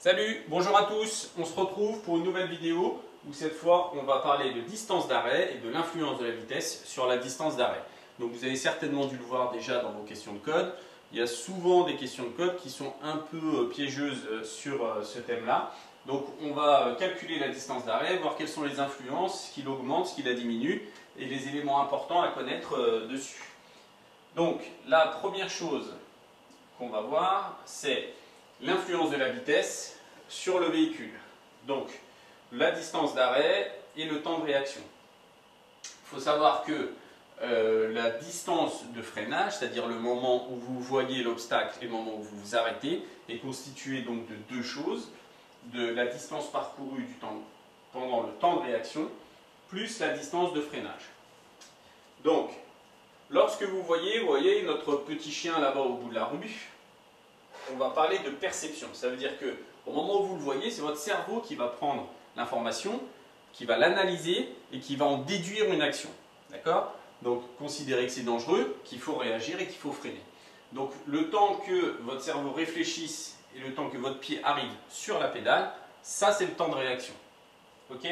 Salut, bonjour à tous, on se retrouve pour une nouvelle vidéo où cette fois on va parler de distance d'arrêt et de l'influence de la vitesse sur la distance d'arrêt. Donc vous avez certainement dû le voir déjà dans vos questions de code. Il y a souvent des questions de code qui sont un peu piégeuses sur ce thème-là. Donc on va calculer la distance d'arrêt, voir quelles sont les influences, ce qui l'augmente, ce qui la diminue et les éléments importants à connaître dessus. Donc la première chose qu'on va voir, c'est l'influence de la vitesse sur le véhicule. Donc, la distance d'arrêt et le temps de réaction. Il faut savoir que la distance de freinage, c'est-à-dire le moment où vous voyez l'obstacle et le moment où vous vous arrêtez, est constituée donc de deux choses, de la distance parcourue pendant le temps de réaction, plus la distance de freinage. Donc, lorsque vous voyez notre petit chien là-bas au bout de la rue, on va parler de perception. Ça veut dire que au moment où vous le voyez, c'est votre cerveau qui va prendre l'information, qui va l'analyser et qui va en déduire une action. D'accord? Donc considérez que c'est dangereux, qu'il faut réagir et qu'il faut freiner. Donc le temps que votre cerveau réfléchisse et le temps que votre pied arrive sur la pédale, ça c'est le temps de réaction. Ok?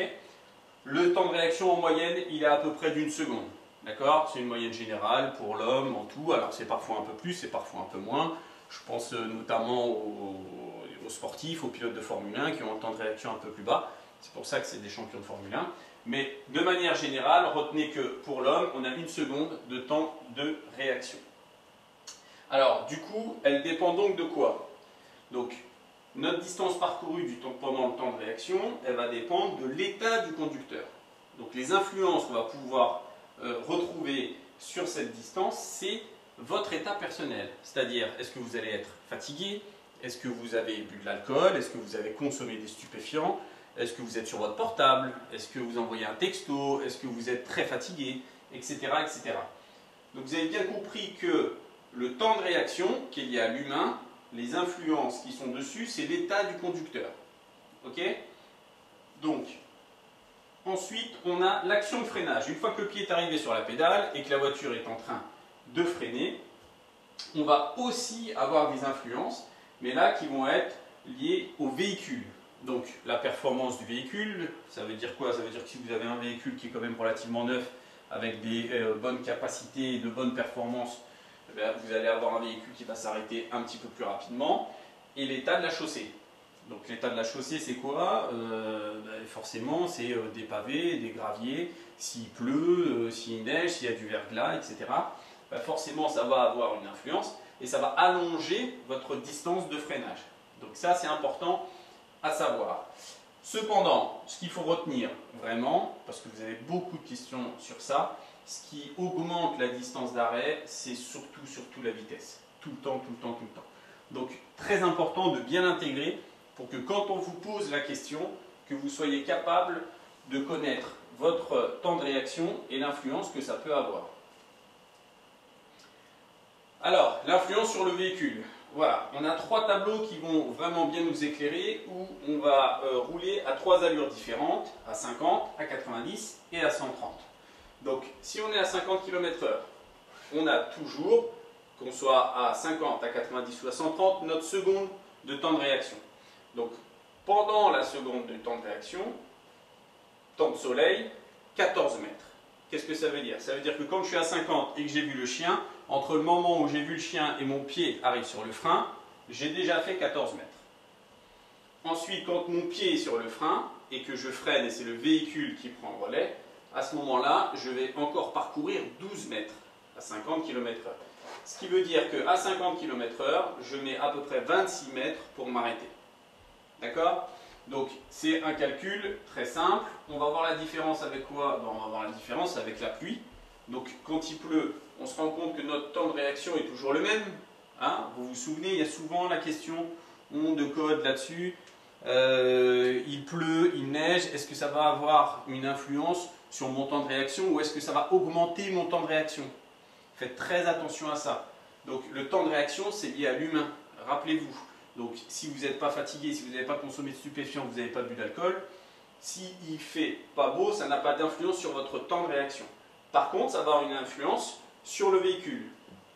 Le temps de réaction en moyenne, il est à peu près d'une seconde. D'accord? C'est une moyenne générale pour l'homme en tout. Alors c'est parfois un peu plus, c'est parfois un peu moins. Je pense notamment aux sportifs, aux pilotes de Formule 1 qui ont un temps de réaction un peu plus bas. C'est pour ça que c'est des champions de Formule 1. Mais de manière générale, retenez que pour l'homme, on a une seconde de temps de réaction. Alors, du coup, elle dépend donc de quoi? Donc, notre distance parcourue pendant le temps de réaction, elle va dépendre de l'état du conducteur. Donc, les influences qu'on va pouvoir retrouver sur cette distance, c'est votre état personnel, c'est-à-dire est-ce que vous allez être fatigué, est-ce que vous avez bu de l'alcool, est-ce que vous avez consommé des stupéfiants, est-ce que vous êtes sur votre portable, est-ce que vous envoyez un texto, est-ce que vous êtes très fatigué, etc., etc. Donc vous avez bien compris que le temps de réaction qui est lié à l'humain, les influences qui sont dessus, c'est l'état du conducteur. Ok? Donc, ensuite, on a l'action de freinage. Une fois que le pied est arrivé sur la pédale et que la voiture est en train de freiner, on va aussi avoir des influences, mais là qui vont être liées au véhicule. Donc la performance du véhicule, ça veut dire quoi? Ça veut dire que si vous avez un véhicule qui est quand même relativement neuf, avec des bonnes capacités et de bonnes performances, vous allez avoir un véhicule qui va s'arrêter un petit peu plus rapidement. Et l'état de la chaussée. Donc l'état de la chaussée, c'est quoi? Forcément, c'est des pavés, des graviers, s'il pleut, s'il neige, s'il y a du verglas, etc. Forcément, ça va avoir une influence et ça va allonger votre distance de freinage. Donc ça, c'est important à savoir. Cependant, ce qu'il faut retenir vraiment, parce que vous avez beaucoup de questions sur ça, ce qui augmente la distance d'arrêt, c'est surtout la vitesse. Tout le temps, tout le temps, tout le temps. Donc très important de bien l'intégrer pour que quand on vous pose la question, que vous soyez capable de connaître votre temps de réaction et l'influence que ça peut avoir. Alors, l'influence sur le véhicule. Voilà, on a trois tableaux qui vont vraiment bien nous éclairer où on va rouler à trois allures différentes, à 50, à 90 et à 130. Donc, si on est à 50 km/h, on a toujours, qu'on soit à 50, à 90 ou à 130, notre seconde de temps de réaction. Donc, pendant la seconde de temps de réaction, temps de soleil, 14 mètres. Qu'est-ce que ça veut dire? Ça veut dire que quand je suis à 50 et que j'ai vu le chien, entre le moment où j'ai vu le chien et mon pied arrive sur le frein, j'ai déjà fait 14 mètres. Ensuite, quand mon pied est sur le frein et que je freine et c'est le véhicule qui prend le relais, à ce moment-là, je vais encore parcourir 12 mètres à 50 km/h. Ce qui veut dire qu'à 50 km/h, je mets à peu près 26 mètres pour m'arrêter. D'accord? Donc c'est un calcul très simple. On va voir la différence avec quoi? On va voir la différence avec la pluie. Donc quand il pleut, on se rend compte que notre temps de réaction est toujours le même. Hein? Vous vous souvenez, il y a souvent la question de code là-dessus. Il pleut, il neige. Est-ce que ça va avoir une influence sur mon temps de réaction ou est-ce que ça va augmenter mon temps de réaction? Faites très attention à ça. Donc le temps de réaction, c'est lié à l'humain. Rappelez-vous. Donc si vous n'êtes pas fatigué, si vous n'avez pas consommé de stupéfiants, vous n'avez pas bu d'alcool, s'il ne fait pas beau, ça n'a pas d'influence sur votre temps de réaction. Par contre, ça va avoir une influence sur le véhicule.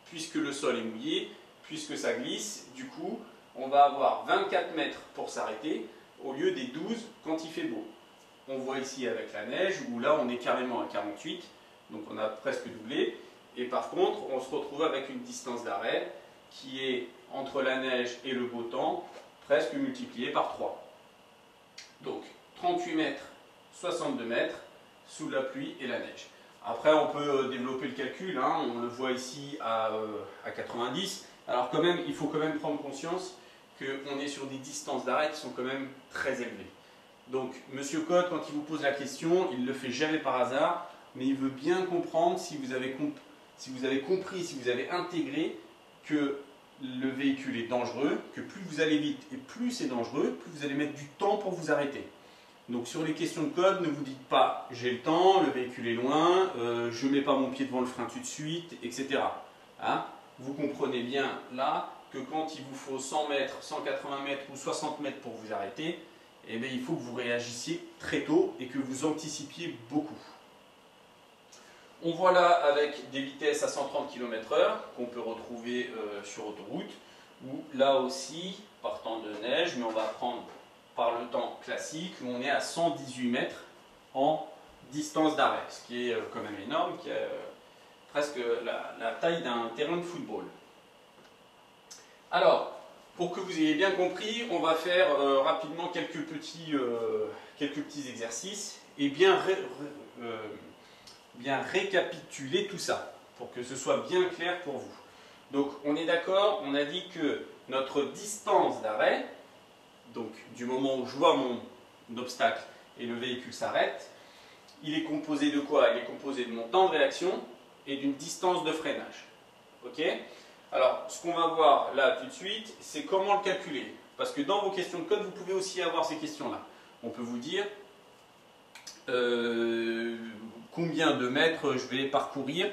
Puisque le sol est mouillé, puisque ça glisse, du coup, on va avoir 24 mètres pour s'arrêter au lieu des 12 quand il fait beau. On voit ici avec la neige où là on est carrément à 48, donc on a presque doublé. Et par contre, on se retrouve avec une distance d'arrêt qui est entre la neige et le beau temps, presque multipliée par 3. Donc 38 mètres, 62 mètres sous la pluie et la neige. Après, on peut développer le calcul, hein, on le voit ici à 90. Alors quand même, il faut quand même prendre conscience qu'on est sur des distances d'arrêt qui sont quand même très élevées. Donc, Monsieur Code, quand il vous pose la question, il ne le fait jamais par hasard, mais il veut bien comprendre si vous avez compris, si vous avez intégré que le véhicule est dangereux, que plus vous allez vite et plus c'est dangereux, plus vous allez mettre du temps pour vous arrêter. Donc sur les questions de code, ne vous dites pas j'ai le temps, le véhicule est loin, je ne mets pas mon pied devant le frein tout de suite, etc. Hein? Vous comprenez bien là que quand il vous faut 100 mètres, 180 mètres ou 60 mètres pour vous arrêter, eh bien, il faut que vous réagissiez très tôt et que vous anticipiez beaucoup. On voit là avec des vitesses à 130 km/h qu'on peut retrouver sur autoroute, où là aussi, par temps de neige, mais on va prendre par le temps classique, où on est à 118 mètres en distance d'arrêt, ce qui est quand même énorme, qui est presque la taille d'un terrain de football. Alors, pour que vous ayez bien compris, on va faire rapidement quelques petits exercices et bien récapituler tout ça, pour que ce soit bien clair pour vous. Donc, on est d'accord, on a dit que notre distance d'arrêt, donc du moment où je vois mon obstacle et le véhicule s'arrête, il est composé de quoi? Il est composé de mon temps de réaction et d'une distance de freinage. Ok? Alors, ce qu'on va voir là tout de suite, c'est comment le calculer. Parce que dans vos questions de code, vous pouvez aussi avoir ces questions-là. On peut vous dire combien de mètres je vais parcourir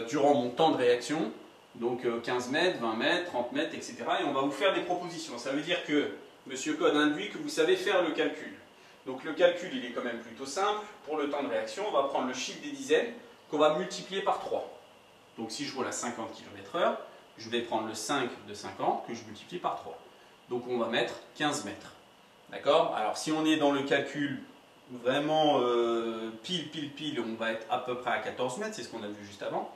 durant mon temps de réaction. Donc 15 mètres, 20 mètres, 30 mètres, etc. Et on va vous faire des propositions. Ça veut dire que Monsieur Code induit que vous savez faire le calcul. Donc le calcul, il est quand même plutôt simple. Pour le temps de réaction, on va prendre le chiffre des dizaines qu'on va multiplier par 3. Donc si je roule à 50 km/h, je vais prendre le 5 de 50 que je multiplie par 3. Donc on va mettre 15 mètres. D'accord? Alors si on est dans le calcul vraiment pile, on va être à peu près à 14 mètres, c'est ce qu'on a vu juste avant.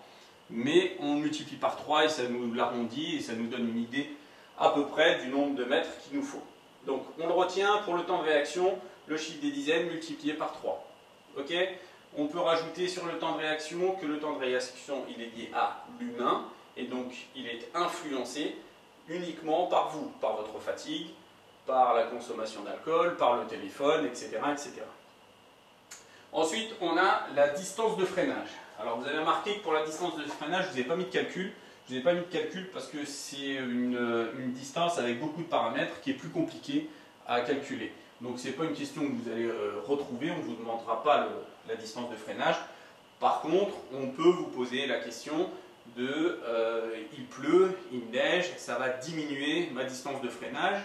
Mais on multiplie par 3 et ça nous l'arrondit et ça nous donne une idée à peu près du nombre de mètres qu'il nous faut. Donc on le retient pour le temps de réaction, le chiffre des dizaines multiplié par 3. Ok? On peut rajouter sur le temps de réaction que le temps de réaction il est lié à l'humain et donc il est influencé uniquement par vous, par votre fatigue, par la consommation d'alcool, par le téléphone, etc., etc. Ensuite, on a la distance de freinage. Alors vous avez remarqué que pour la distance de freinage, je ne vous ai pas mis de calcul. Je ne vous ai pas mis de calcul parce que c'est une distance avec beaucoup de paramètres qui est plus compliquée à calculer. Donc ce n'est pas une question que vous allez retrouver, on ne vous demandera pas la distance de freinage. Par contre, on peut vous poser la question de il pleut, il neige, ça va diminuer ma distance de freinage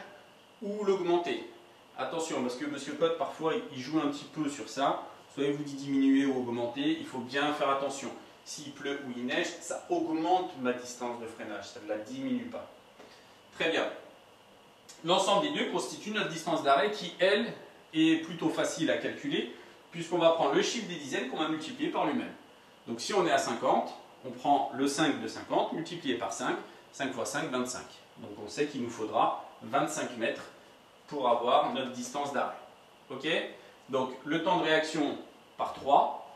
ou l'augmenter. Attention, parce que Monsieur Code, parfois, il joue un petit peu sur ça. Soit il vous dit diminuer ou augmenter, il faut bien faire attention. S'il pleut ou il neige, ça augmente ma distance de freinage, ça ne la diminue pas. Très bien. L'ensemble des deux constitue notre distance d'arrêt qui, elle, est plutôt facile à calculer, puisqu'on va prendre le chiffre des dizaines qu'on va multiplier par lui-même. Donc si on est à 50, on prend le 5 de 50 multiplié par 5, 5 fois 5, 25. Donc on sait qu'il nous faudra 25 mètres pour avoir notre distance d'arrêt. Ok? Donc le temps de réaction par 3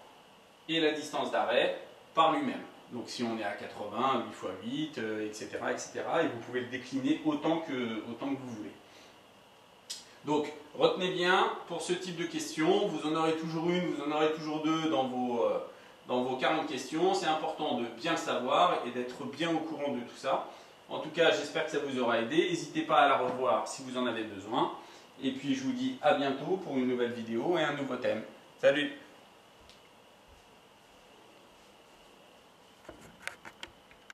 et la distance d'arrêt par lui-même. Donc si on est à 80, 8 fois 8, etc., etc. Et vous pouvez le décliner autant que vous voulez. Donc retenez bien, pour ce type de questions, vous en aurez toujours une, vous en aurez toujours deux dans vos 40 questions. C'est important de bien le savoir et d'être bien au courant de tout ça. En tout cas, j'espère que ça vous aura aidé. N'hésitez pas à la revoir si vous en avez besoin. Et puis je vous dis à bientôt pour une nouvelle vidéo et un nouveau thème. Salut!